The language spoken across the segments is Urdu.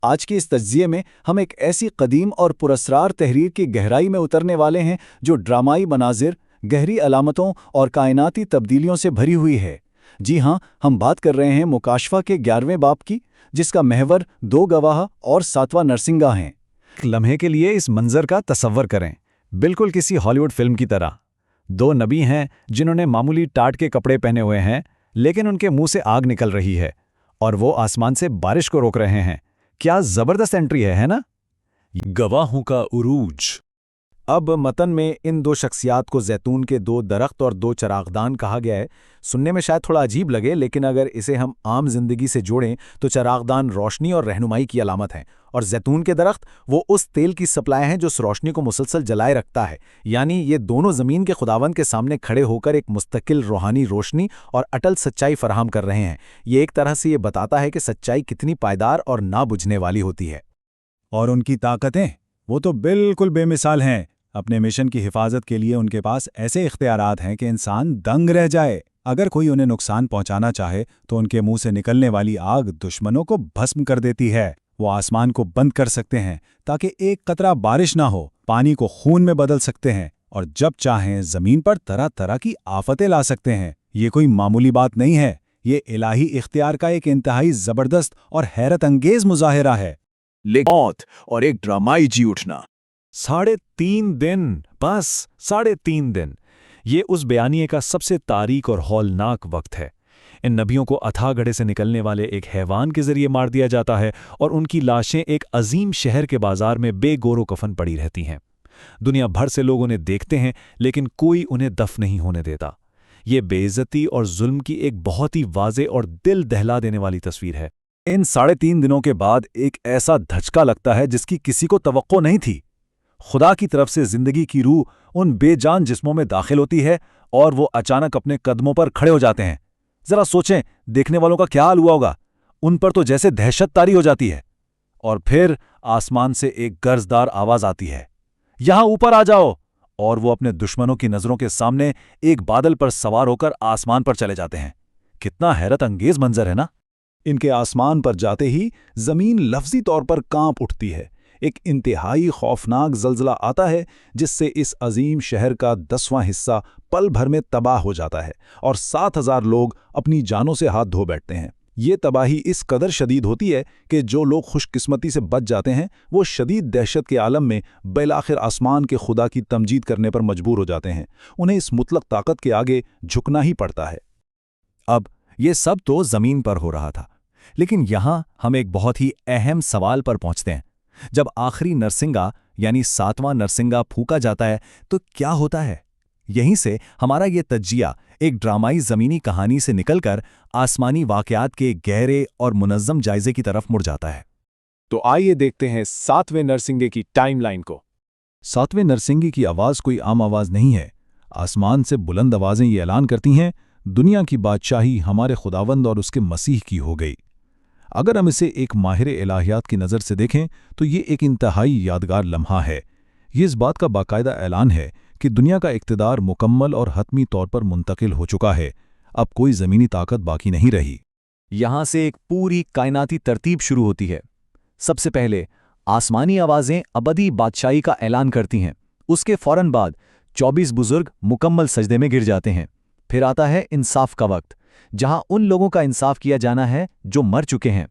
آج کے اس تجزیے میں ہم ایک ایسی قدیم اور پراسرار تحریر کی گہرائی میں اترنے والے ہیں جو ڈرامائی مناظر، گہری علامتوں اور کائناتی تبدیلیوں سے بھری ہوئی ہے۔ جی ہاں، ہم بات کر رہے ہیں مکاشفہ کے 11ویں باب کی، جس کا محور دو گواہ اور ساتواں نرسنگا ہیں۔ ایک لمحے کے لیے اس منظر کا تصور کریں، بالکل کسی ہالی ووڈ فلم کی طرح۔ دو نبی ہیں جنہوں نے معمولی ٹاٹ کے کپڑے پہنے ہوئے ہیں، لیکن ان کے منہ سے آگ نکل رہی ہے اور وہ آسمان سے بارش کو روک رہے ہیں۔ کیا زبردست انٹری ہے نا؟ گواہوں کا عروج۔ اب متن میں ان دو شخصیات کو زیتون کے دو درخت اور دو چراغدان کہا گیا ہے۔ سننے میں شاید تھوڑا عجیب لگے، لیکن اگر اسے ہم عام زندگی سے جوڑیں تو چراغدان روشنی اور رہنمائی کی علامت ہیں، اور زیتون کے درخت وہ اس تیل کی سپلائی ہیں جو اس روشنی کو مسلسل جلائے رکھتا ہے۔ یعنی یہ دونوں زمین کے خداوند کے سامنے کھڑے ہو کر ایک مستقل روحانی روشنی اور اٹل سچائی فراہم کر رہے ہیں۔ یہ ایک طرح سے یہ بتاتا ہے کہ سچائی کتنی پائیدار اور نہ بجھنے والی ہوتی ہے۔ اور ان کی طاقتیں وہ تو بالکل بے مثال ہیں۔ اپنے مشن کی حفاظت کے لیے ان کے پاس ایسے اختیارات ہیں کہ انسان دنگ رہ جائے۔ اگر کوئی انہیں نقصان پہنچانا چاہے تو ان کے منہ سے نکلنے والی آگ دشمنوں کو بھسم کر دیتی ہے۔ وہ آسمان کو بند کر سکتے ہیں تاکہ ایک قطرہ بارش نہ ہو، پانی کو خون میں بدل سکتے ہیں، اور جب چاہیں زمین پر طرح طرح کی آفتیں لا سکتے ہیں۔ یہ کوئی معمولی بات نہیں ہے، یہ الہی اختیار کا ایک انتہائی زبردست اور حیرت انگیز مظاہرہ ہے۔ موت اور ایک ڈرامائی جی اٹھنا۔ 3.5 دن، بس 3.5 دن۔ یہ اس بیانیے کا سب سے تاریک اور ہولناک وقت ہے۔ ان نبیوں کو اتھا گڑھے سے نکلنے والے ایک حیوان کے ذریعے مار دیا جاتا ہے، اور ان کی لاشیں ایک عظیم شہر کے بازار میں بے گور و کفن پڑی رہتی ہیں۔ دنیا بھر سے لوگ انہیں دیکھتے ہیں، لیکن کوئی انہیں دفن نہیں ہونے دیتا۔ یہ بے عزتی اور ظلم کی ایک بہت ہی واضح اور دل دہلا دینے والی تصویر ہے۔ ان 3.5 دنوں کے بعد ایک ایسا دھچکا لگتا ہے جس کی کسی کو توقع نہیں تھی۔ خدا کی طرف سے زندگی کی روح ان بے جان جسموں میں داخل ہوتی ہے اور وہ اچانک اپنے قدموں پر کھڑے ہو جاتے ہیں۔ ذرا سوچیں، دیکھنے والوں کا کیا حال ہوا ہوگا؟ ان پر تو جیسے دہشت طاری ہو جاتی ہے۔ اور پھر آسمان سے ایک گرجدار آواز آتی ہے، یہاں اوپر آ جاؤ، اور وہ اپنے دشمنوں کی نظروں کے سامنے ایک بادل پر سوار ہو کر آسمان پر چلے جاتے ہیں۔ کتنا حیرت انگیز منظر ہے نا؟ ان کے آسمان پر جاتے ہی زمین لفظی طور پر کانپ اٹھتی ہے۔ ایک انتہائی خوفناک زلزلہ آتا ہے جس سے اس عظیم شہر کا 10واں حصہ پل بھر میں تباہ ہو جاتا ہے، اور 7,000 لوگ اپنی جانوں سے ہاتھ دھو بیٹھتے ہیں۔ یہ تباہی اس قدر شدید ہوتی ہے کہ جو لوگ خوش قسمتی سے بچ جاتے ہیں وہ شدید دہشت کے عالم میں بالآخر آسمان کے خدا کی تمجید کرنے پر مجبور ہو جاتے ہیں۔ انہیں اس مطلق طاقت کے آگے جھکنا ہی پڑتا ہے۔ اب یہ سب تو زمین پر ہو رہا تھا، لیکن یہاں ہم ایک بہت ہی اہم سوال پر پہنچتے ہیں۔ جب آخری نرسنگا یعنی 7واں نرسنگا پھونکا جاتا ہے تو کیا ہوتا ہے؟ یہیں سے ہمارا یہ تجزیہ ایک ڈرامائی زمینی کہانی سے نکل کر آسمانی واقعات کے گہرے اور منظم جائزے کی طرف مڑ جاتا ہے۔ تو آئیے دیکھتے ہیں 7ویں نرسنگے کی ٹائم لائن کو۔ 7ویں نرسنگی کی آواز کوئی عام آواز نہیں ہے۔ آسمان سے بلند آوازیں یہ اعلان کرتی ہیں، دنیا کی بادشاہی ہمارے خداوند اور اس کے مسیح کی ہو گئی۔ اگر ہم اسے ایک ماہر الہیات کی نظر سے دیکھیں تو یہ ایک انتہائی یادگار لمحہ ہے۔ یہ اس بات کا باقاعدہ اعلان ہے کہ دنیا کا اقتدار مکمل اور حتمی طور پر منتقل ہو چکا ہے۔ اب کوئی زمینی طاقت باقی نہیں رہی۔ یہاں سے ایک پوری کائناتی ترتیب شروع ہوتی ہے۔ سب سے پہلے آسمانی آوازیں ابدی بادشاہی کا اعلان کرتی ہیں۔ اس کے فوراً بعد 24 بزرگ مکمل سجدے میں گر جاتے ہیں۔ پھر آتا ہے انصاف کا وقت، جہاں ان لوگوں کا انصاف کیا جانا ہے جو مر چکے ہیں۔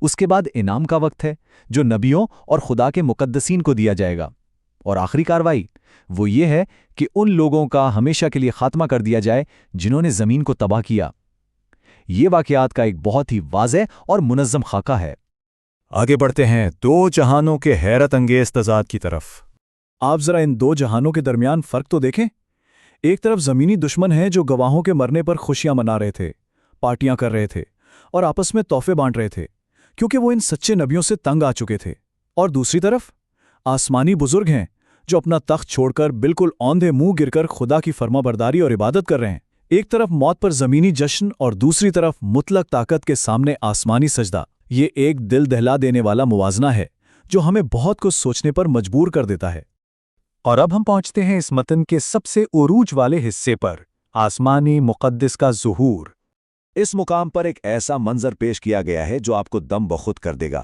اس کے بعد انعام کا وقت ہے، جو نبیوں اور خدا کے مقدسین کو دیا جائے گا۔ اور آخری کارروائی وہ یہ ہے کہ ان لوگوں کا ہمیشہ کے لیے خاتمہ کر دیا جائے جنہوں نے زمین کو تباہ کیا۔ یہ واقعات کا ایک بہت ہی واضح اور منظم خاکہ ہے۔ آگے بڑھتے ہیں 2 جہانوں کے حیرت انگیز تضاد کی طرف۔ آپ ذرا ان 2 جہانوں کے درمیان فرق تو دیکھیں۔ ایک طرف زمینی دشمن ہیں جو گواہوں کے مرنے پر خوشیاں منا رہے تھے، پارٹیاں کر رہے تھے اور آپس میں تحفے بانٹ رہے تھے، کیونکہ وہ ان سچے نبیوں سے تنگ آ چکے تھے۔ اور دوسری طرف آسمانی بزرگ ہیں جو اپنا تخت چھوڑ کر بالکل اوندھے منہ گر کر خدا کی فرما برداری اور عبادت کر رہے ہیں۔ ایک طرف موت پر زمینی جشن اور دوسری طرف مطلق طاقت کے سامنے آسمانی سجدہ۔ یہ ایک دل دہلا دینے والا موازنہ ہے جو ہمیں بہت کچھ سوچنے پر مجبور کر دیتا ہے۔ اور اب ہم پہنچتے ہیں اس متن کے سب سے عروج والے حصے پر، آسمانی مقدس کا ظہور۔ اس مقام پر ایک ایسا منظر پیش کیا گیا ہے جو آپ کو دم بخود کر دے گا۔